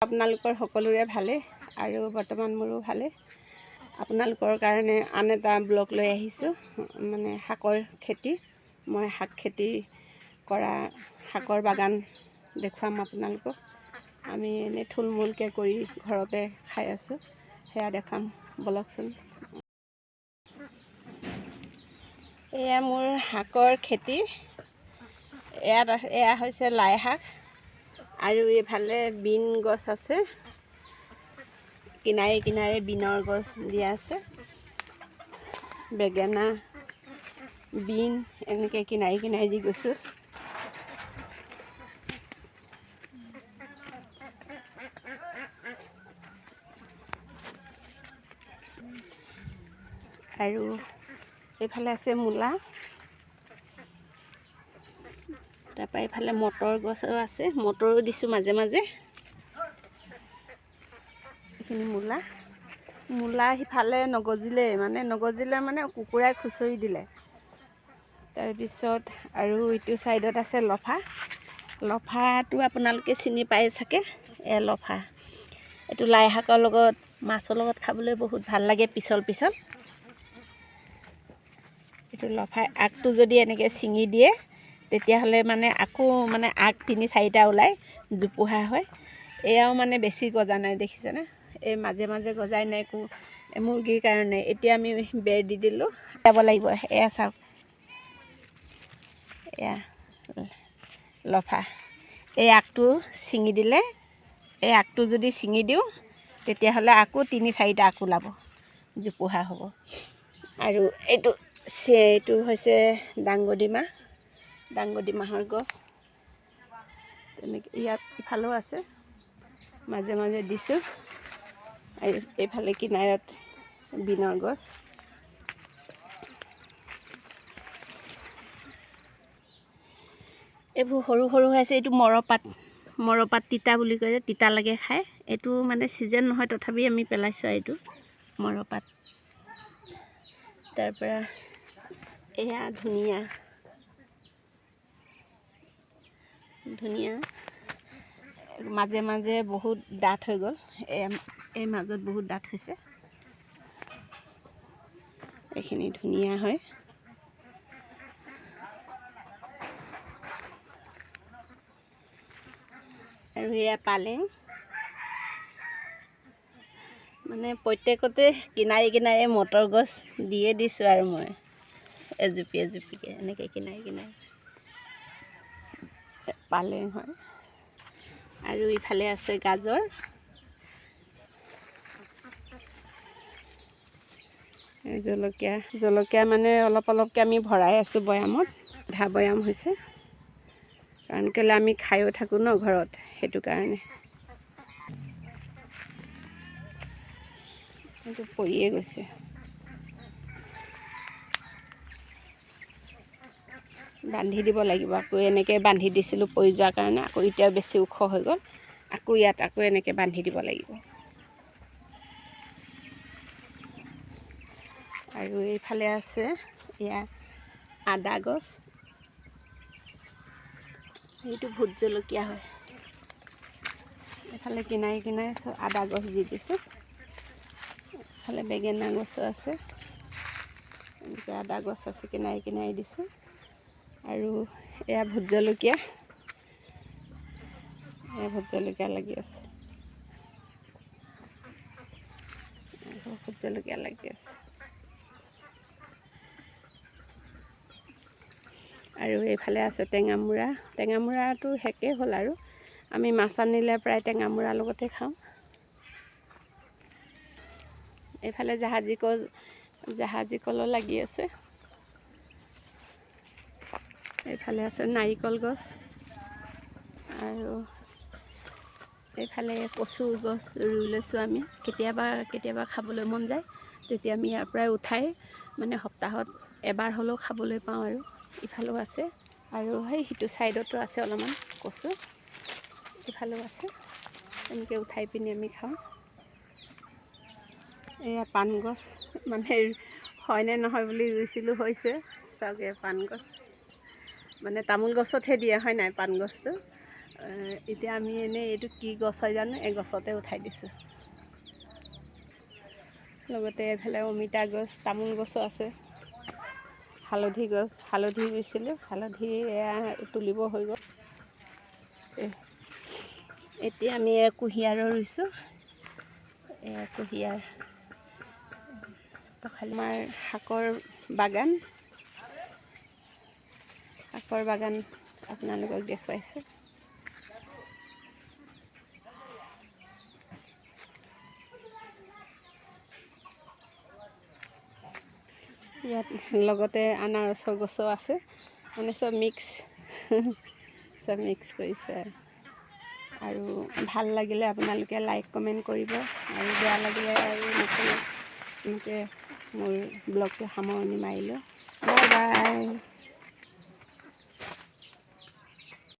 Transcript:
আপোনালোকৰ সকলোৰে ভালে আৰু বৰ্তমান মোৰো ভালে। আপোনালোকৰ কাৰণে আন এটা ব্লগ লৈ আহিছোঁ, মানে শাকৰ খেতি। মই শাক খেতি কৰা শাকৰ বাগান দেখুৱাম আপোনালোকক। আমি এনেই থুলমূলকৈ কৰি ঘৰতে খাই আছোঁ, সেয়া দেখাম, বলকচোন। এয়া মোৰ শাকৰ খেতি। এয়া হৈছে লাই শাক আৰু এইফালে বিন গছ আছে, কিনাৰে কিনাৰে বিনৰ গছ দিয়া আছে। বেঙেনা, বিন এনেকৈ কিনাৰে কিনাৰে দি গৈছোঁ। আৰু এইফালে আছে মূলা, তাৰপৰা এইফালে মটৰ গছো আছে, মটৰো দিছোঁ মাজে মাজে। এইখিনি মূলা সিফালে নগজিলে মানে কুকুৰাই খুচৰি দিলে। তাৰপিছত আৰু ইটো ছাইডত আছে লফাটো আপোনালোকে চিনি পায় চাগে। লফা এইটো লাই শাকৰ লগত মাছৰ লগত খাবলৈ বহুত ভাল লাগে, পিছল পিছল। এইটো লফাৰ আগটো যদি এনেকৈ ছিঙি দিয়ে তেতিয়াহ'লে আকৌ আগ ৩-৪টা ওলাই জোপোহা হয়। এয়াও বেছি গজা নাই, দেখিছেনে? এই মাজে মাজে গজাই নাই মুৰ্গীৰ কাৰণে। এতিয়া আমি বেৰ দি দিলোঁ, যাব লাগিব। এয়া চাওক, এয়া লফা। এই আগটো ছিঙি দিলে, এই আগটো যদি ছিঙি দিওঁ তেতিয়াহ'লে আকৌ ৩-৪টা আগ ওলাব, জোপোহা হ'ব। আৰু এইটো হৈছে দাংবডি মাহৰ গছ। তেনেকৈ ইয়াত ইফালেও আছে, মাজে মাজে দিছোঁ। আৰু এইফালে কিনাৰত বিনৰ গছ। এইবোৰ সৰু সৰু হৈ আছে। এইটো মৰপাত তিতা বুলি কয় যে, তিতা লাগে খাই। এইটো ছিজন নহয়, তথাপি আমি পেলাইছোঁ। এইটো মৰপাত। তাৰপৰা এয়া ধনিয়া মাজে মাজে বহুত ডাঠ হৈ গ'ল। এই মাজত বহুত ডাঠ হৈছে। এইখিনি ধনিয়া হয়। আৰু এয়া পালেং। প্ৰত্যেকতে কিনাৰে কিনাৰে মটৰ গছ দিয়ে দিছোঁ। আৰু মই এজুপিকৈ এনেকৈ কিনাৰে কিনাৰে পালেং হয়। আৰু ইফালে আছে গাজৰ। জলকীয়া অলপ অলপকৈ আমি ভৰাই আছোঁ বৈয়ামত। বৈয়াম হৈছে, কাৰণ কেলৈ আমি খায়ো থাকোঁ ন ঘৰত, সেইটো কাৰণে। এইটো পৰিয়ে গৈছে। বান্ধি দিব লাগিব। আকৌ এনেকৈ বান্ধি দিছিলোঁ পৰি যোৱাৰ কাৰণে, আকৌ এতিয়া বেছি ওখ হৈ গ'ল। আকৌ এনেকৈ বান্ধি দিব লাগিব। আৰু এইফালে আছে এয়া আদা গছ। এইটো ভোট জলকীয়া হয়। এইফালে কিনাৰে কিনাৰে চব আদা গছ দি দিছোঁ। এইফালে বেঙেনা গছো আছে, এনেকৈ আদা গছ আছে, কিনাৰে কিনাৰে দিছোঁ। আৰু এয়া ভোট জলকীয়া লাগি আছে। আৰু এইফালে আছে টেঙামোৰাটো শেষেই হ'ল। আৰু আমি মাছ আনিলে প্ৰায় টেঙামোৰাৰ লগতে খাওঁ। এইফালে জাহাজী কলো লাগি আছে। এইফালে আছে নাৰিকল গছ। আৰু এইফালে কচু গছ ৰুই লৈছোঁ আমি। কেতিয়াবা খাবলৈ মন যায়, তেতিয়া আমি ইয়াৰ পৰাই উঠাই সপ্তাহত এবাৰ হ'লেও খাবলৈ পাওঁ। আৰু ইফালেও আছে, আৰু সেই সিটো ছাইডতো আছে অলপমান কচু, ইফালেও আছে। এনেকৈ উঠাই পিনি আমি খাওঁ। এয়া পাণ গছ, হয়নে নহয় বুলি ৰুইছিলোঁ, হৈছে। চাওক, এয়া পাণ গছ। তামোল গছতহে দিয়ে, হয় নাই? পাণ গছটো এতিয়া আমি এনেই এইটো কি গছ হয় জানো, এই গছতে উঠাই দিছোঁ। লগতে এইফালে অমিতা গছ, তামোল গছো আছে। হালধি গছ, হালধি ৰুইছিলোঁ, হালধি এয়া তুলিব হৈ গ'ল। এতিয়া আমি কুঁহিয়াৰো ৰুইছোঁ। এয়া কুঁহিয়াৰ, আমাৰ শাকৰ বাগান, আপোনালোকক দেখুৱাইছোঁ। ইয়াত লগতে আনাৰসৰ গছো আছে, মানে চব মিক্স কৰিছে। আৰু ভাল লাগিলে আপোনালোকে লাইক কমেণ্ট কৰিব, আৰু বেয়া লাগিলে আৰু নকৰিব। এনেকৈ মোৰ ব্লগটো সামৰণি মাৰিলোঁ। Bye bye.